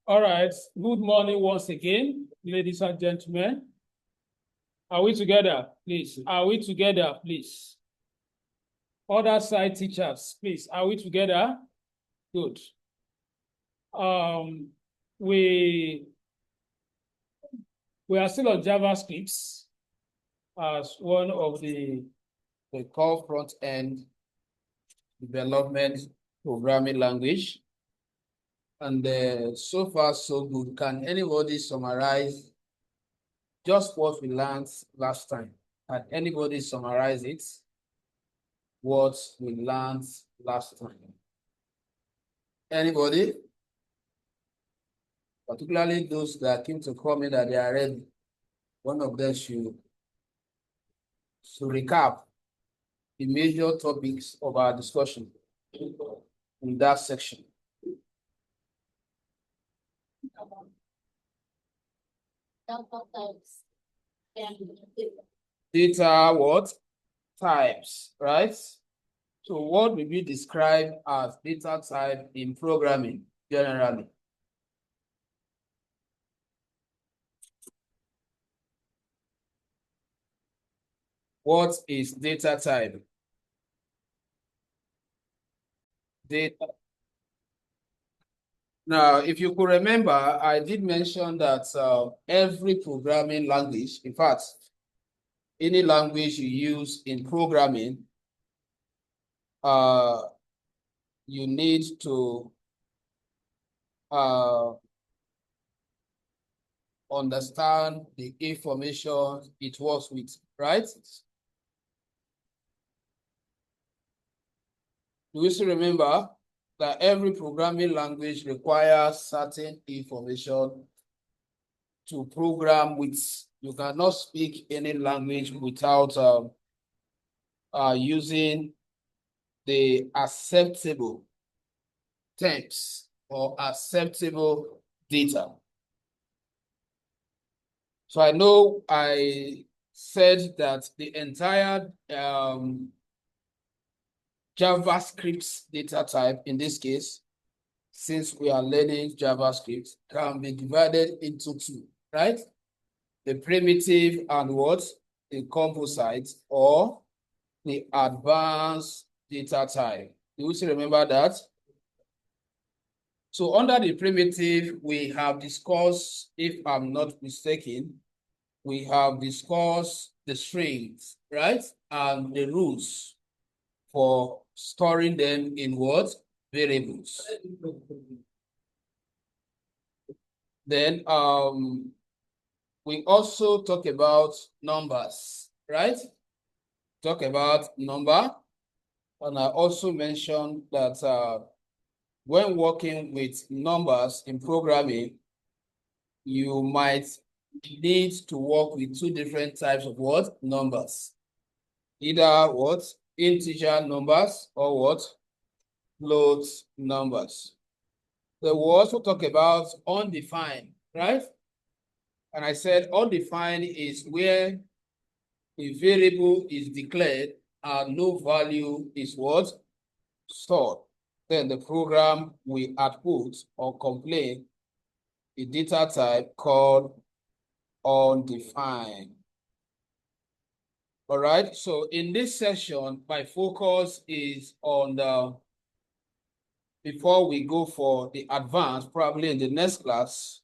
All right. Good morning once again, ladies and gentlemen. Are we together, please? Are we together, please? Other side teachers, please. Are we together? Good. We are still on JavaScript as one of the core front-end development programming language. And so far, so good. Can anybody summarize just what we learned last time? Can anybody summarize it? What we learned last time? Anybody? Particularly those that came to call me that they are ready. One of them should recap the major topics of our discussion in that section. Data what? Types, right? So what will be described as data type in programming generally? What is data type? Data. Now, if you could remember, I did mention that every programming language, in fact, any language you use in programming, you need to understand the information it works with, right? Do you still remember that every programming language requires certain information to program with? You cannot speak any language without using the acceptable terms or acceptable data. So I know I said that the entire JavaScript data type, in this case, since we are learning JavaScript, can be divided into two, right? The primitive and what? The composite or the advanced data type. Do you still remember that? So under the primitive, we have discussed, if I'm not mistaken, we have discussed the strings, right? And the rules for storing them in what? Variables. Then we also talk about numbers, right? Talk about number. And I also mentioned that when working with numbers in programming, you might need to work with two different types of what? Numbers. Either what? Integer numbers or what? Float numbers. Then we'll also talk about undefined, right? And I said undefined is where a variable is declared and no value is what? Stored. Then the program will output or complain a data type called undefined. All right, so in this session, my focus is on before we go for the advanced, probably in the next class,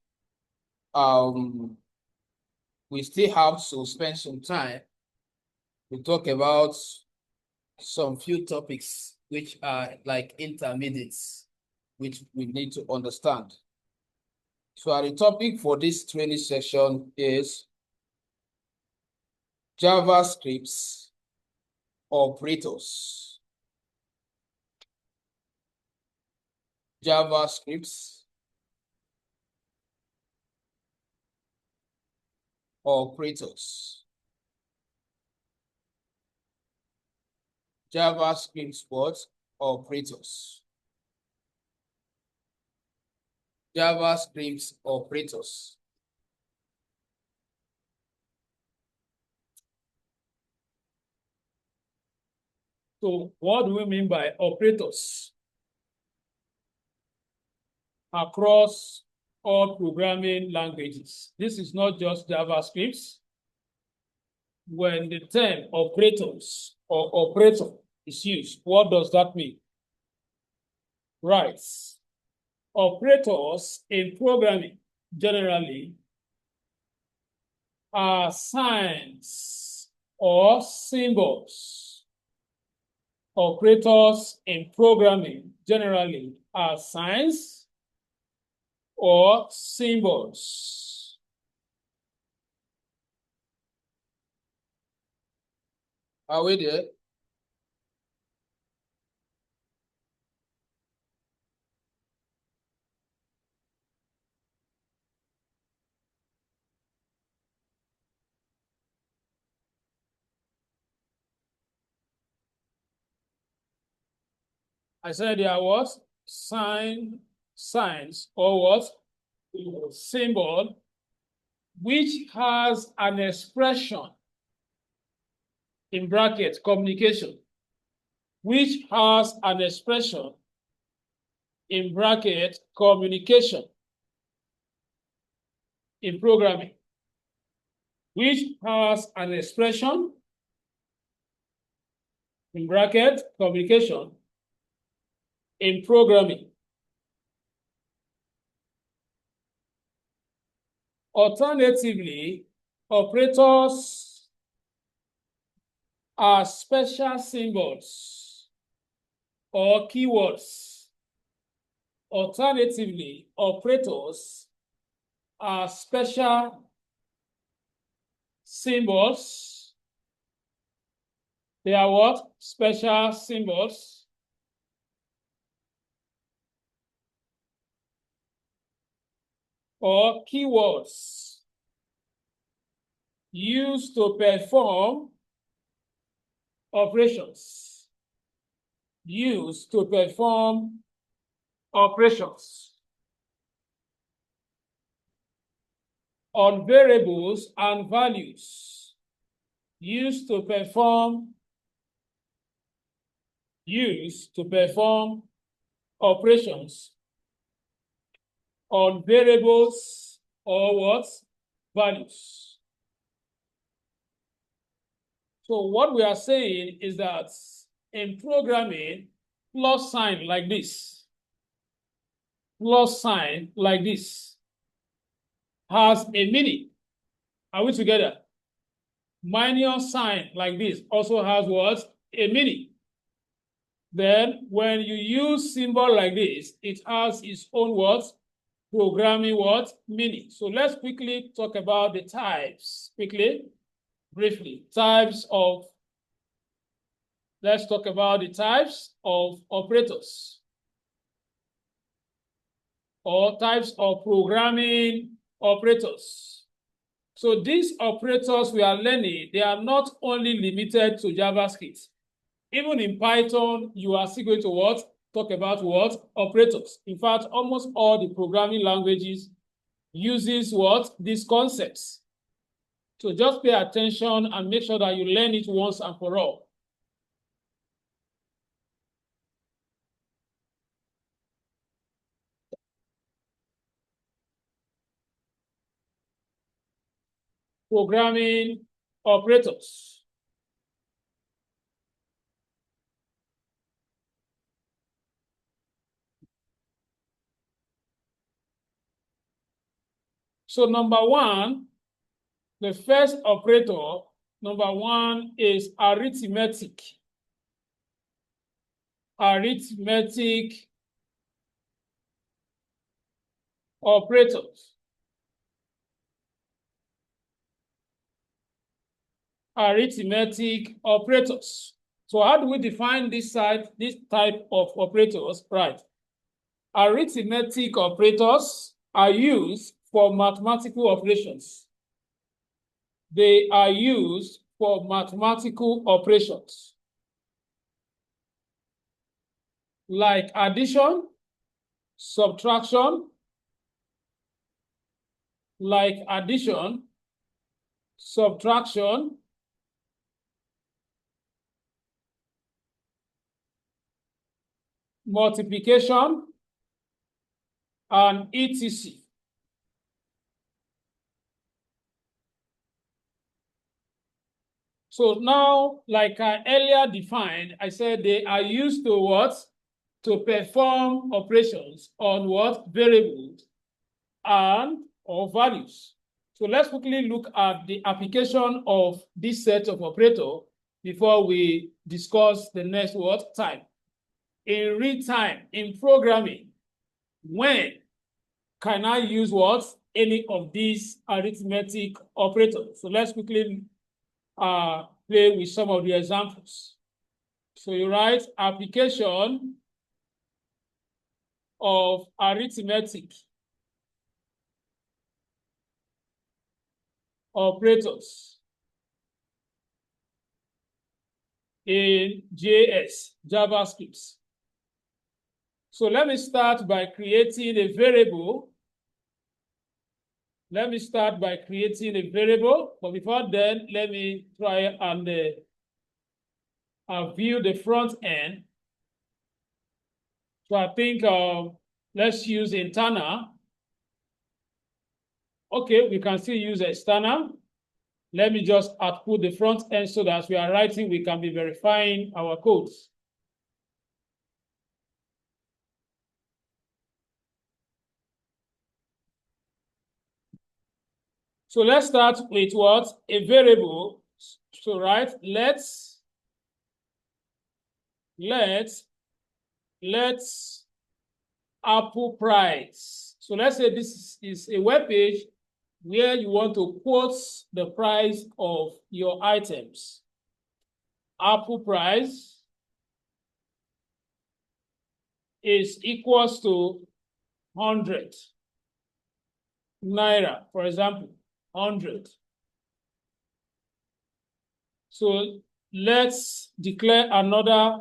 we still have to spend some time to talk about some few topics which are like intermediates, which we need to understand. So the topic for this training session is JavaScript operators. JavaScript operators. JavaScript what? Operators. JavaScript operators. So what do we mean by operators? across all programming languages. This is not just JavaScript. When the term operators or operator is used, what does that mean? Right. Operators in programming generally are signs or symbols. Operators in programming generally are signs or symbols. Are we there? I said there are what? Signs or what? Symbol, which has an expression in bracket communication, which has an expression in bracket communication in programming, which has an expression in bracket communication in programming. Alternatively, operators are special symbols or keywords. Alternatively, operators are special symbols. They are what? Special symbols or keywords used to perform operations. Used to perform operations on variables and values. Used to perform operations on variables or what? Values. So what we are saying is that in programming, plus sign like this has a meaning. Are we together? Minus sign like this also has what? A meaning. Then when you use symbol like this, it has its own what? Programming what? Meaning. So let's quickly talk about the types. Briefly. Let's talk about the types of operators or types of programming operators. So these operators we are learning, they are not only limited to JavaScript. Even in Python, you are still going to what? Talk about what? Operators. In fact, almost all the programming languages uses what? These concepts. So just pay attention and make sure that you learn it once and for all. Programming operators. So number one, the first operator, number one is arithmetic. Arithmetic operators. Arithmetic operators. So how do we define this type of operators? Right. Arithmetic operators are used for mathematical operations. They are used for mathematical operations like addition, subtraction, multiplication, and etc. So now, like I earlier defined, I said they are used to what? To perform operations on what? Variables and or values. So let's quickly look at the application of this set of operator before we discuss the next what? Type. In real time, in programming, when can I use what? Any of these arithmetic operators? So let's quickly play with some of the examples. So you write application of arithmetic operators in JS, JavaScript. So let me start by creating a variable. But before then, let me try and view the front end. So I think let's use internal. Okay, we can still use external. Let me just output the front end so that as we are writing, we can be verifying our codes. So let's start with what? A variable. So right, let's Apple price. So let's say this is a web page where you want to quote the price of your items. Apple price is equals to 100 naira, for example, 100. So let's declare another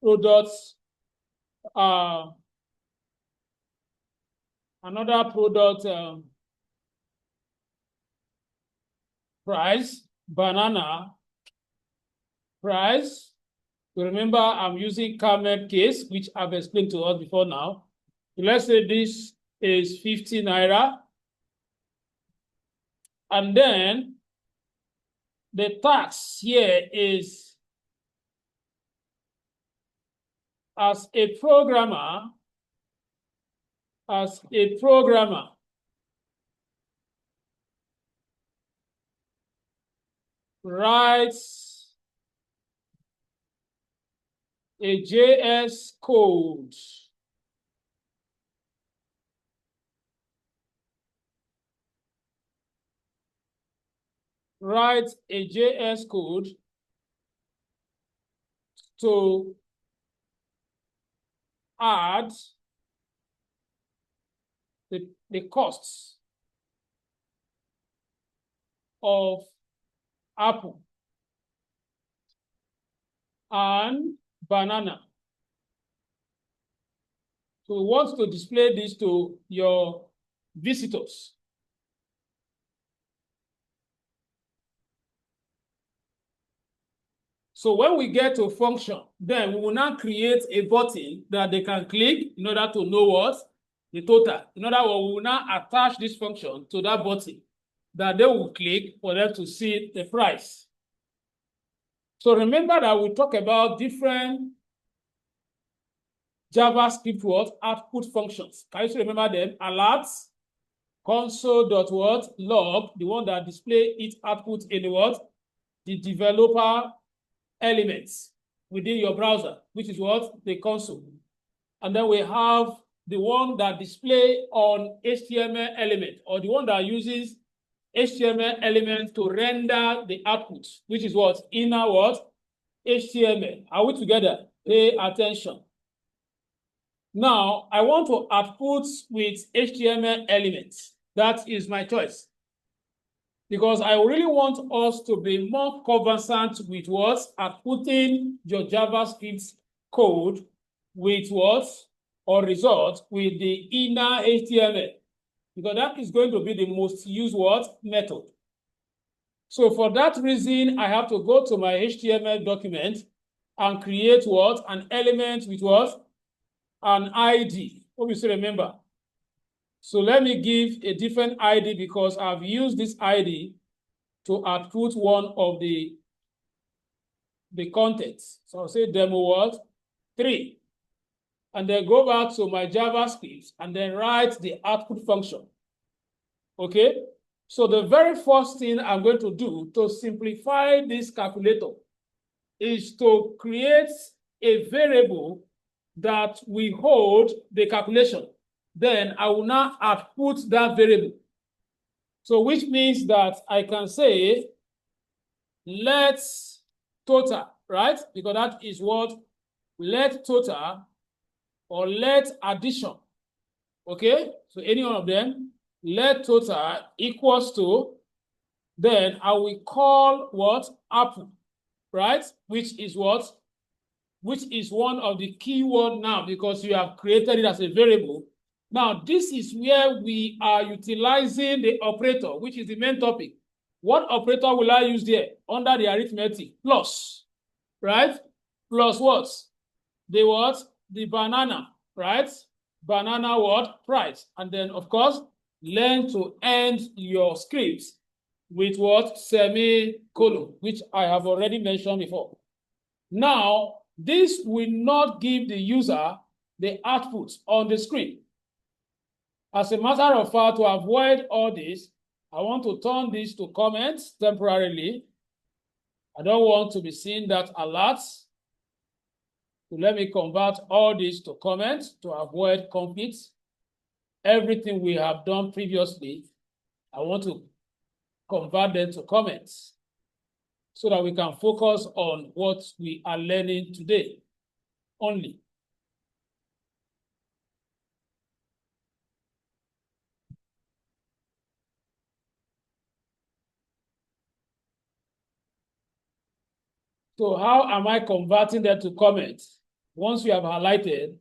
product, price, banana price. So remember, I'm using camel case, which I've explained to us before now. So let's say this is 50 naira. And then the tax here is, as a programmer, writes a JS code to add the costs of apple and banana. So we want to display this to your visitors. So when we get to function, then we will now create a button that they can click in order to know what? The total. In other words, we will now attach this function to that button that they will click for them to see the price. So remember that we talk about different JavaScript output functions. Can you still remember them? Alerts, console.log, the one that display its output in the developer elements within your browser, which is the console. And then we have the one that display on HTML element, or the one that uses HTML element to render the output, which is inner HTML. Are we together? Pay attention. Now I want to output with HTML elements. That is my choice, because I really want us to be more conversant with outputting your JavaScript code with or result with the inner HTML, because that is going to be the most used method. So for that reason, I have to go to my HTML document and create an element with an ID. Obviously, remember, So let me give a different ID because I've used this ID to output one of the contents. So I'll say demo what? 3. And then go back to my JavaScript and then write the output function. Okay? So the very first thing I'm going to do to simplify this calculator is to create a variable that we hold the calculation. Then I will now output that variable. So which means that I can say let's total, right? Because that is what let total or let addition. Okay, so any one of them, let total equals to, then I will call what? Apple, right? Which is what? Which is one of the keyword now because you have created it as a variable. Now, this is where we are utilizing the operator, which is the main topic. What operator will I use there? Under the arithmetic, plus, right? Plus what? The what? The banana, right? Banana what? Price. And then, of course, learn to end your scripts with what? Semicolon, which I have already mentioned before. Now, this will not give the user the output on the screen. As a matter of fact, to avoid all this, I want to turn this to comments temporarily. I don't want to be seeing that alert. So let me convert all this to comments to avoid conflicts. Everything we have done previously, I want to convert them to comments so that we can focus on what we are learning today only. So how am I converting them to comments? Once you have highlighted,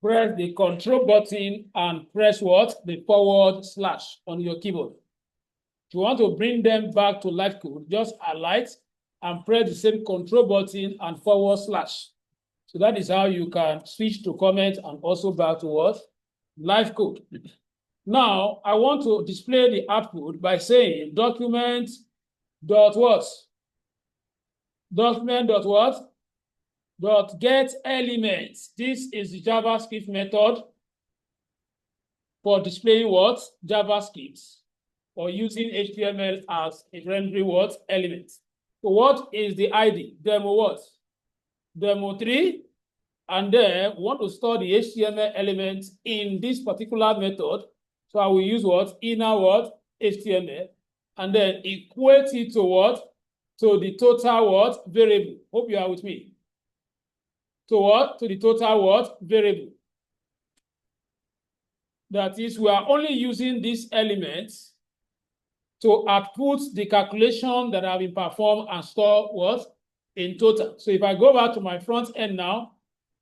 press the control button and press what? The forward slash on your keyboard. If you want to bring them back to live code, just highlight and press the same control button and forward slash. So that is how you can switch to comment and also back to what? Live code. Now, I want to display the output by saying document dot what? Document dot what? Dot get elements. This is the JavaScript method for displaying what? JavaScript or using HTML as a rendering what? Element. So what is the ID? Demo what? Demo 3. And then we want to store the HTML element in this particular method. So I will use what? Inner what? HTML. And then equate it to what? To the total what? Variable. Hope you are with me. To what? To the total what? Variable. That is, we are only using these elements to output the calculation that have been performed and store what? In total. So if I go back to my front end now,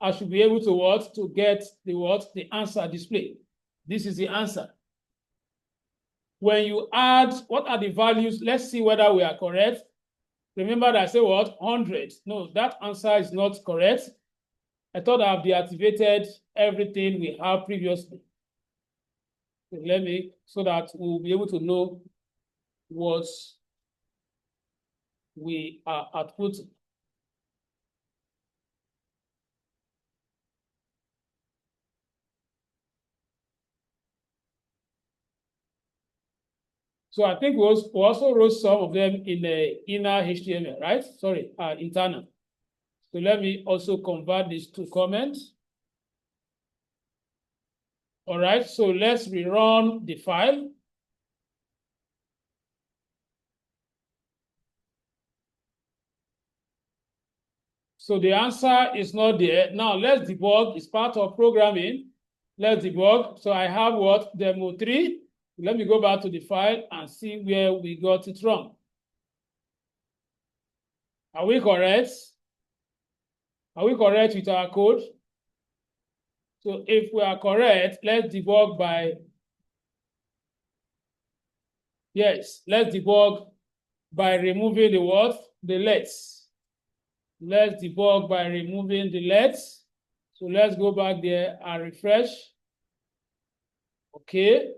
I should be able to what? To get the what? The answer display. This is the answer. When you add, what are the values? Let's see whether we are correct. Remember that I say what? 100. No, that answer is not correct. I thought I have deactivated everything we have previously. So let me, so that we'll be able to know what we are outputting. So I think we also wrote some of them in the inner HTML, right? Sorry, internal. So let me also convert this to comments. All right, so let's rerun the file. So the answer is not there. Now let's debug. It's part of programming. Let's debug. So I have what? Demo 3. Let me go back to the file and see where we got it wrong. Are we correct? Are we correct with our code? So if we are correct, let's debug by, yes, let's debug by removing the what? The lets. Let's debug by removing the lets. So let's go back there and refresh. Okay.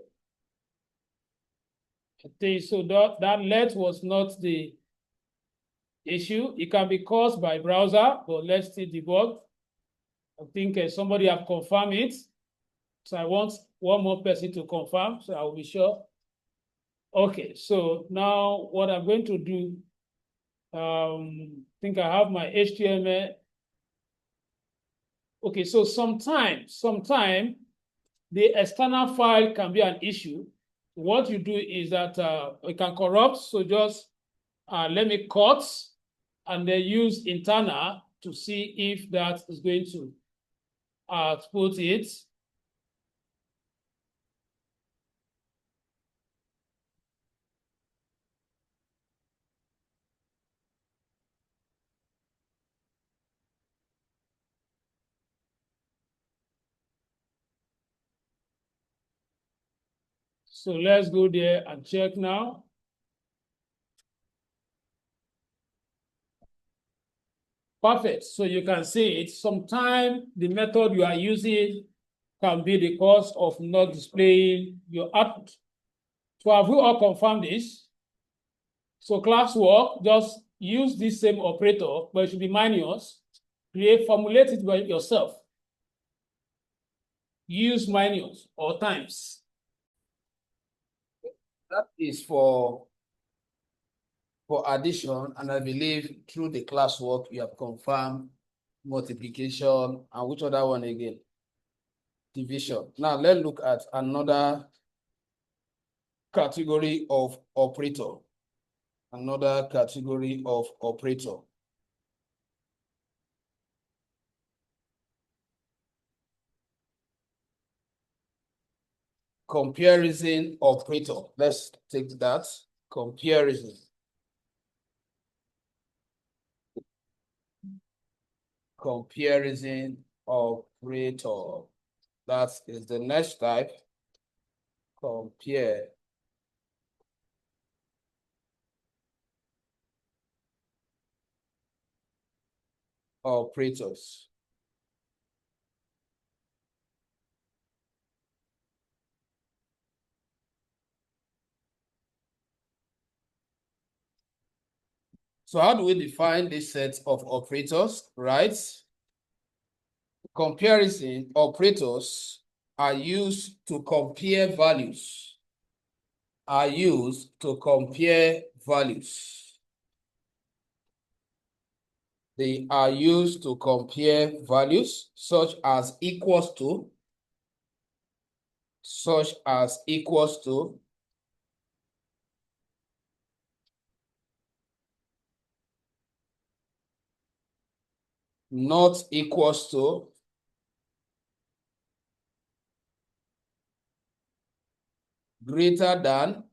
I think so that let was not the issue. It can be caused by browser, but let's still debug. I think somebody have confirmed it. So I want one more person to confirm, so I will be sure. Okay, so now what I'm going to do, I think I have my HTML. Okay, so sometime the external file can be an issue. What you do is that it can corrupt, so just let me cut and then use internal to see if that is going to put it. So let's go there and check now. Perfect. So you can see it. Sometimes the method you are using can be the cause of not displaying your output. So have we all confirmed this? So classwork, just use this same operator, but it should be minus. Formulate it by yourself. Use minus or times. That is for addition, and I believe through the classwork you have confirmed multiplication, and which other one again? Division. Now let's look at another category of operator. Another category of operator. Comparison operator. Let's take that. Comparison. Comparison operator. That is the next type. Compare. Operators. So how do we define this set of operators, right? Comparison operators are used to compare values. Are used to compare values. They are used to compare values such as equals to, not equals to, greater than,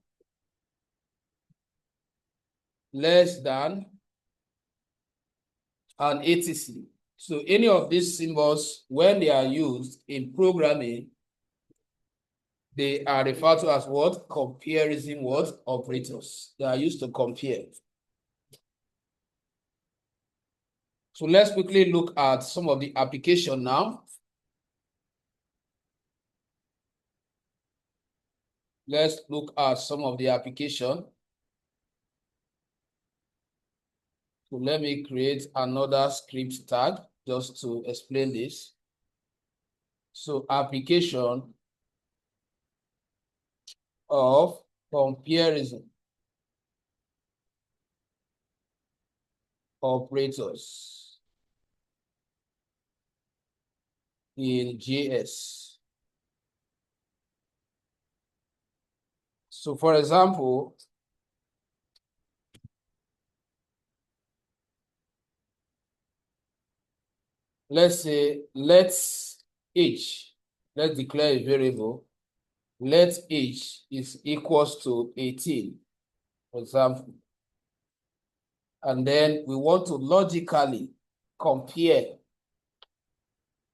less than, and etc. So any of these symbols, when they are used in programming, they are referred to as what? Comparison what? Operators. They are used to compare. So let's quickly look at some of the application now. Let's look at some of the application. So let me create another script tag just to explain this. So application of comparison operators in JS. So for example, let's say let's declare a variable, let age is equals to 18, for example. And then we want to logically compare.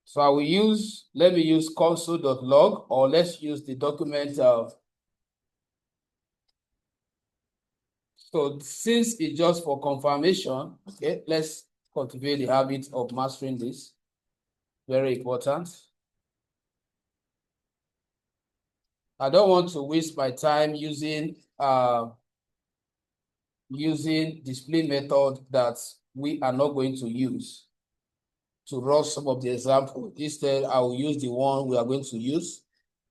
So I will use, let me use console.log, or let's use the document of. So since it's just for confirmation, okay, let's cultivate the habit of mastering this. Very important. I don't want to waste my time using display method that we are not going to use to run some of the examples. Instead, I will use the one we are going to use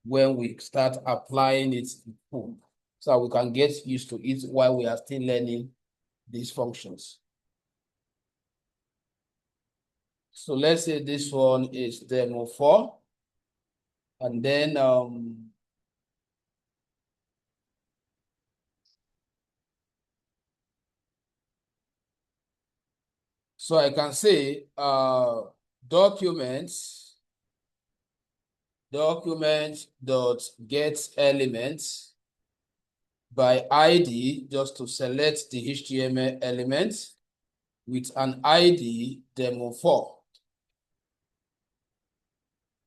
when we start applying it in full, so we can get used to it while we are still learning these functions. So let's say this one is demo 4, and then so I can say documents dot get elements by ID, just to select the HTML element with an ID demo 4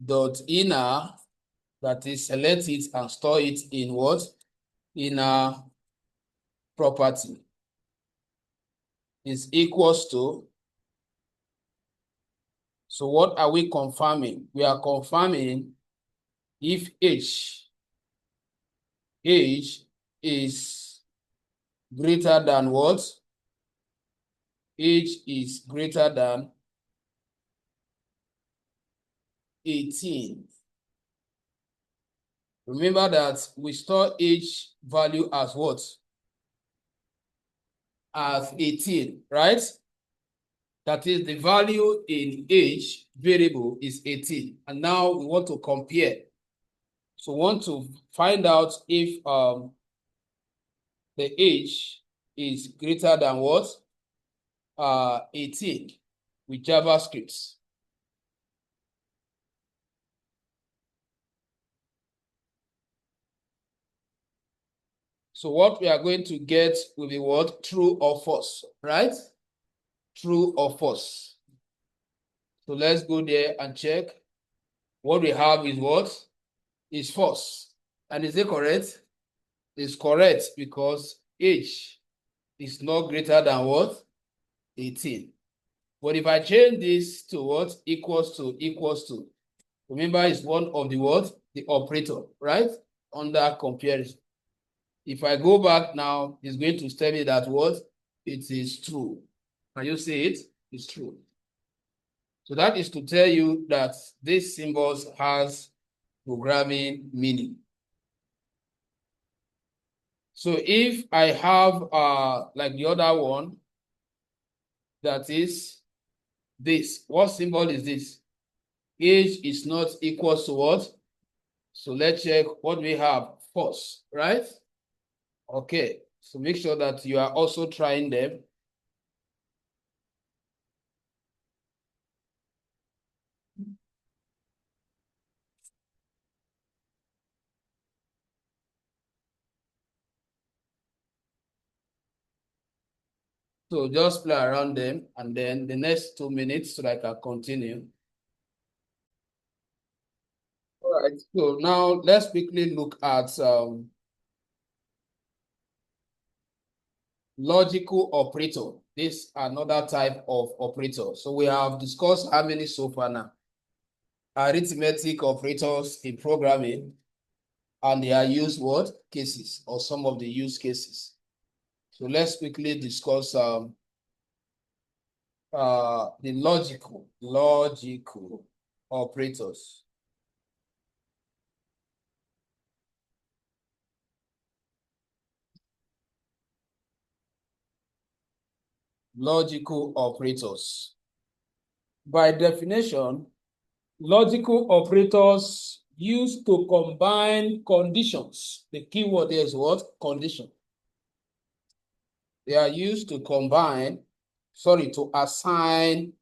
dot inner, that is select it and store it in what? Inner property is equals to. So what are we confirming? We are confirming if age is greater than what? Age is greater than 18. Remember that we store age value as what? As 18, right? That is, the value in age variable is 18. And now we want to compare. So we want to find out if the age is greater than what? 18 with JavaScript. So what we are going to get will be what? True or false, right? True or false. So let's go there and check. What we have is what? Is false. And is it correct? It's correct because age is not greater than what? 18. But if I change this to what? Equals to, remember it's one of the what? The operator, right? Under comparison. If I go back now, it's going to tell me that what? It is true. Can you see it? It's true. So that is to tell you that these symbols has programming meaning. So if I have like the other one, that is this. What symbol is this? Age is not equal to what? So let's check what we have. False, right? Okay. So make sure that you are also trying them. So just play around them, and then the next 2 minutes so that I can continue. All right. So now let's quickly look at logical operator. This another type of operator. So we have discussed how many so far now? Arithmetic operators in programming, and they are used what? Cases, or some of the use cases. So let's quickly discuss the logical operators. Logical operators. By definition, logical operators used to combine conditions. The key word there is what? Condition. They are used to combine, to assign,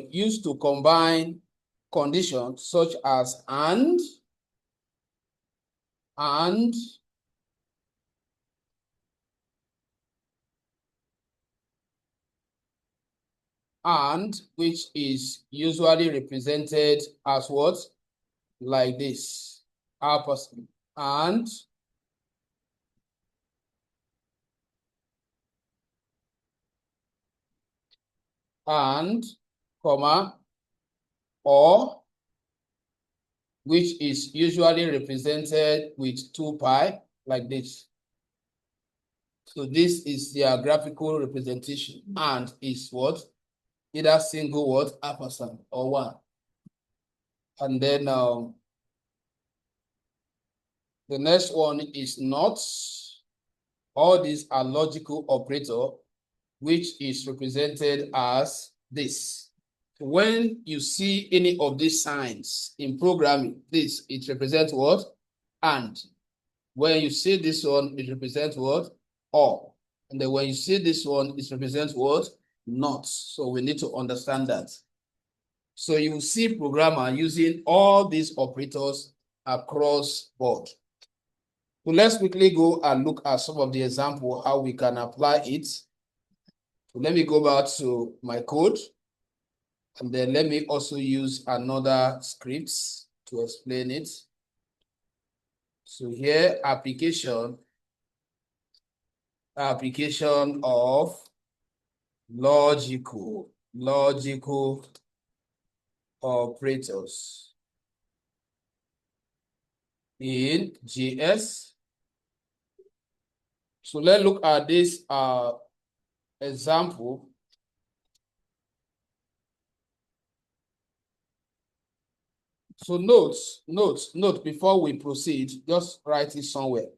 used to combine conditions such as and, which is usually represented as what? Like this. And, comma, or, which is usually represented with 2 pi, like this. So this is their graphical representation, and is what? Either single what? Ampersand or 1. And then the next one is not. All these are logical operator, which is represented as this. When you see any of these signs in programming, this, it represents what? And. When you see this one, it represents what? Or. And then when you see this one, it represents what? Not. So we need to understand that. So you will see programmer using all these operators across board. So let's quickly go and look at some of the example how we can apply it. So let me go back to my code, and then let me also use another script to explain it. So here, application of logical operators in JS. So let's look at this example. So note before we proceed, just write it somewhere.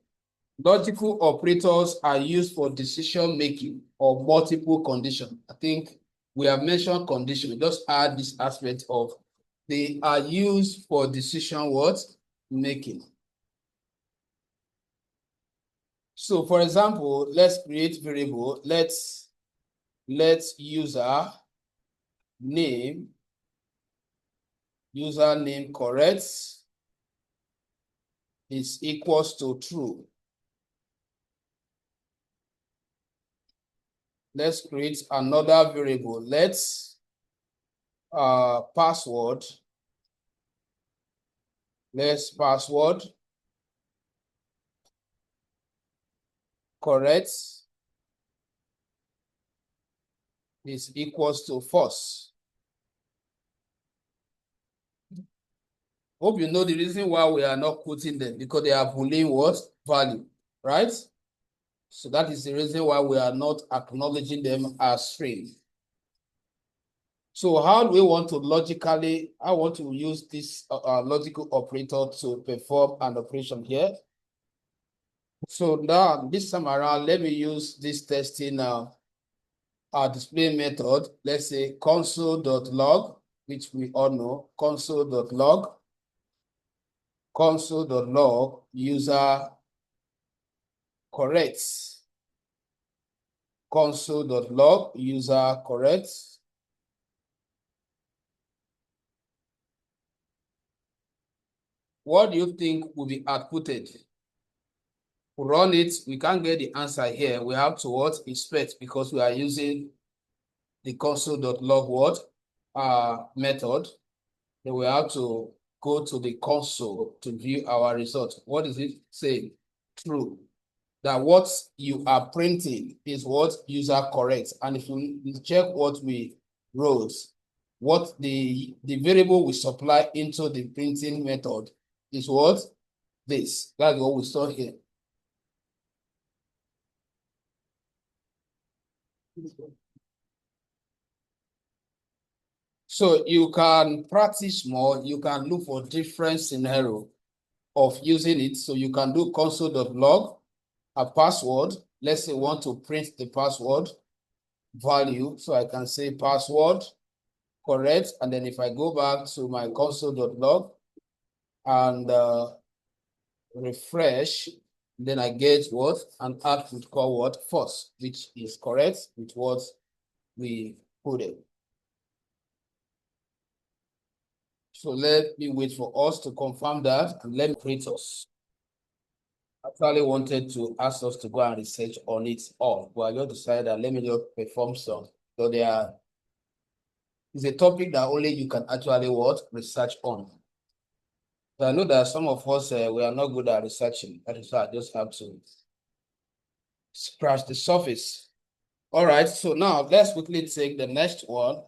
Logical operators are used for decision making or multiple conditions. I think we have mentioned condition. Just add this aspect of they are used for decision what? Making. So for example, let's create variable. Let's username correct is equals to true. Let's create another variable. Let's password. Let's password correct is equals to false. Hope you know the reason why we are not putting them, because they are Boolean what? Value, right? So that is the reason why we are not acknowledging them as string. So how do we want to logically, I want to use this logical operator to perform an operation here. So now this time around, let me use this testing display method. Let's say console.log, which we all know, console.log user corrects. Console.log user corrects. What do you think will be outputted? We run it, we can't get the answer here. We have to what? Inspect, because we are using the console.log what? Method. Then we have to go to the console to view our result. What does it say? True. That what you are printing is what user corrects. And if you check what we wrote, what the variable we supply into the printing method is what? This. That's what we saw here. So you can practice more. You can look for different scenario of using it. So you can do console.log a password. Let's say I want to print the password value. So I can say password correct. And then if I go back to my console.log and refresh, then I get what? An output called what? False, which is correct with what we put in. So let me wait for us to confirm that, and let me print us. Actually wanted to ask us to go and research on it all, but I just decided that let me just perform some. So it's a topic that only you can actually what? Research on. So I know that some of us, we are not good at researching. That is why I just have to scratch the surface. All right, so now let's quickly take the next one,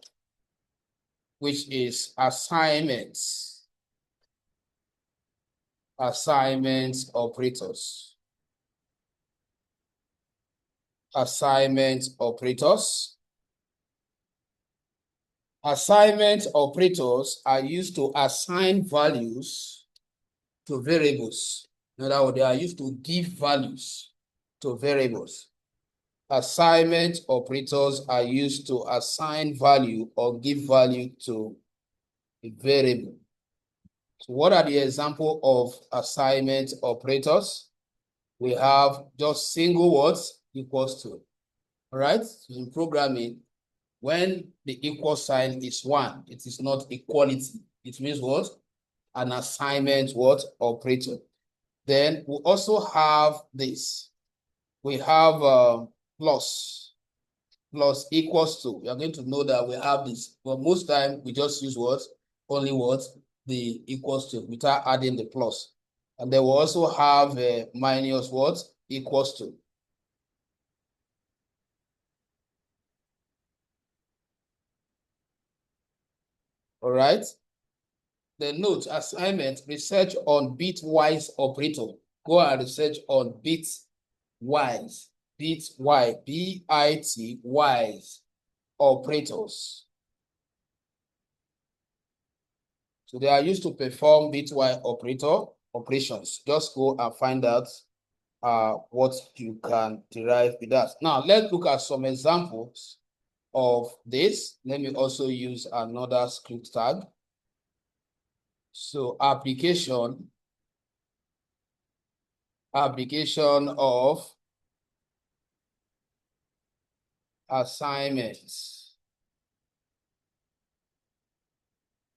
which is assignments. assignment operators. Assignment operators. Assignment operators are used to assign values to variables. In other words, they are used to give values to variables. Assignment operators are used to assign value or give value to a variable. So what are the examples of assignment operators? We have just single words equals to. All right? So in programming, when the equal sign is 1, it is not equality. It means what? An assignment what? Operator. Then we also have this. We have plus equals to. We are going to know that we have this. But most time we just use what? Only what? The equals to without adding the plus. And then we also have minus what? Equals to. All right. The note assignment, research on bitwise operator. Go and research on bitwise, B-I-T-wise operators. So they are used to perform bitwise operations. Just go and find out what you can derive with that. Now, let's look at some examples of this. Let me also use another script tag. So application of assignments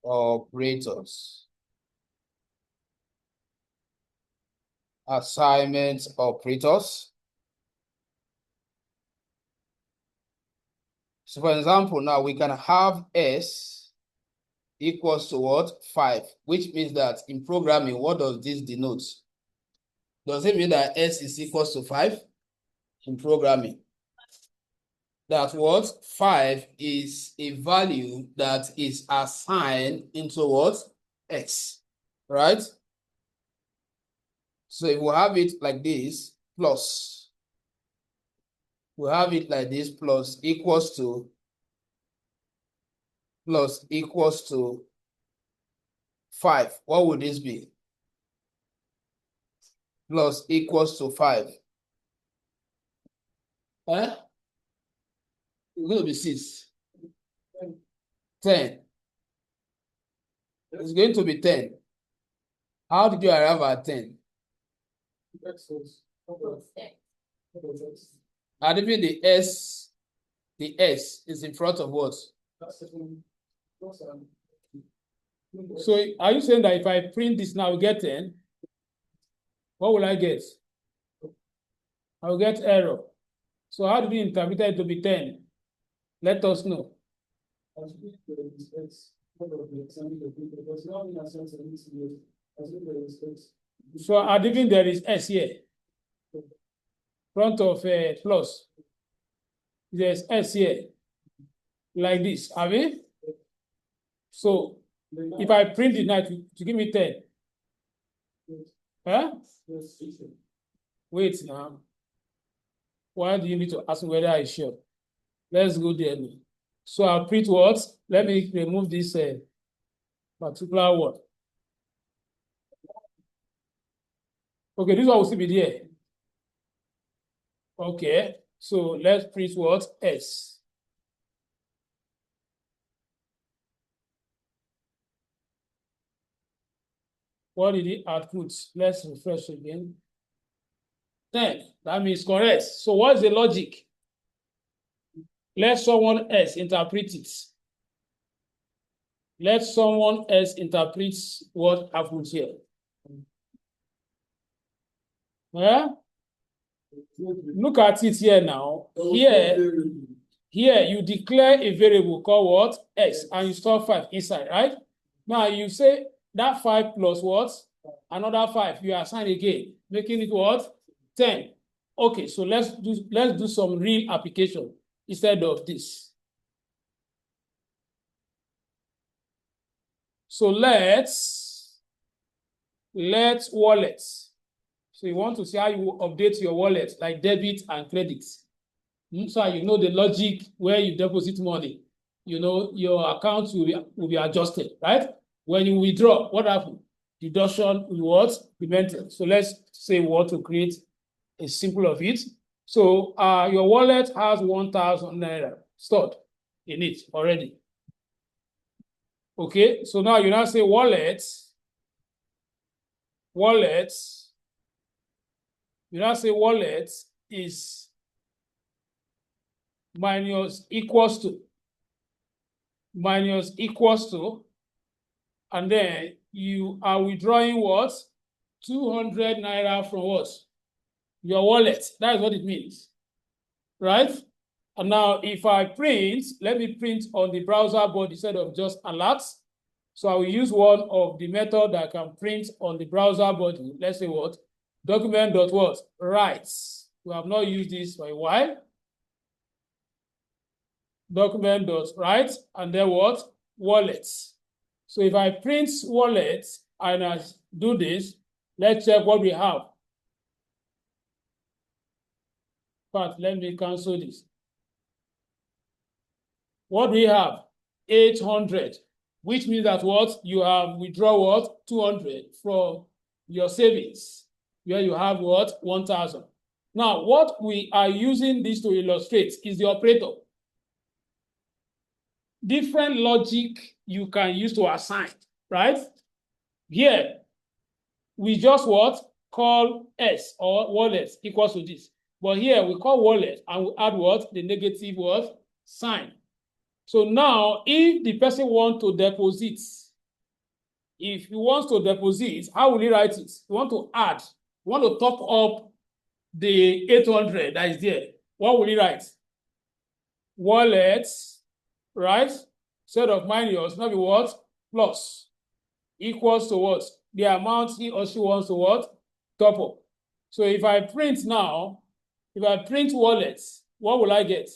operators. Assignment operators. So for example, now we can have S equals to what? 5, which means that in programming, what does this denote? Does it mean that S is equals to 5 in programming? That what? 5 is a value that is assigned into what? X, right? So if we have it like this, plus, we have it like this, plus equals to 5. What would this be? Plus equals to 5. It's going to be 6. 10. It's going to be 10. How did you arrive at 10? And even the S is in front of what? So are you saying that if I print this now, I will get 10? What will I get? I will get error. So how do we interpret it to be 10? Let us know. So even there is S here. Front of plus. There's S here. Like this. Have we? So if I print it now to give me 10. Huh? Wait now. Why do you need to ask me whether I sure? Let's go there now. So I'll print what? Let me remove this particular word. Okay, this one will still be there. Okay, so let's print what? S. What did it output? Let's refresh again. 10. That means correct. So what's the logic? Let someone else interpret it. Let someone else interpret what happens here. Yeah? Look at it here now. Here you declare a variable called what? X, and you store 5 inside, right? Now you say that 5 plus what? Another 5. You assign again, making it what? 10. Okay, so let's do some real application instead of this. So let's let wallets. So you want to see how you update your wallet, like debit and credit. So you know the logic where you deposit money. You know your account will be adjusted, right? When you withdraw, what happens? Deduction rewards implemented. So let's say we want to create a simple of it. So your wallet has 1,000 naira stored in it already. Okay, so now you now say wallet. You now say wallet is minus equals to, and then you are withdrawing what? 200 naira from what? Your wallet. That is what it means, right? And now if I print, let me print on the browser board instead of just alert. So I will use one of the method that I can print on the browser body. Let's say what? Document.what? Writes. We have not used this for a while. Document.write, and then what? Wallets. So if I print wallet and I do this, let's check what we have. But let me cancel this. What do we have? 800, which means that what? You have withdrawn what? 200 from your savings, where you have what? 1,000. Now, what we are using this to illustrate is the operator. Different logic you can use to assign, right? Here, we just what? Call S or wallet equals to this. But here we call wallet and we add what? The negative what? Sign. So now, if the person wants to deposit, if he wants to deposit, how will he write it? You want to add, you want to top up the 800 that is there. What will he write? Wallet, right? Instead of minus, maybe what? Plus. Equals to what? The amount he or she wants to what? Top up. So if I print now, if I print wallets, what will I get?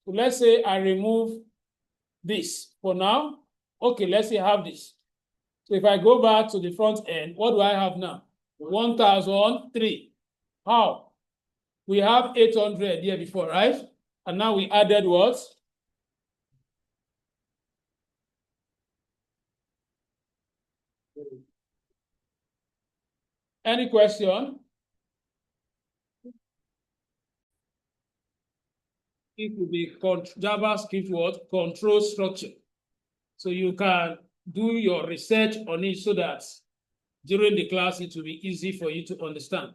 So let's say I remove this for now. Okay, let's say I have this. So if I go back to the front end, what do I have now? 1,003. How? We have 800 here before, right? And now we added what? Any question? It will be JavaScript what? Control structure. So you can do your research on it so that during the class it will be easy for you to understand.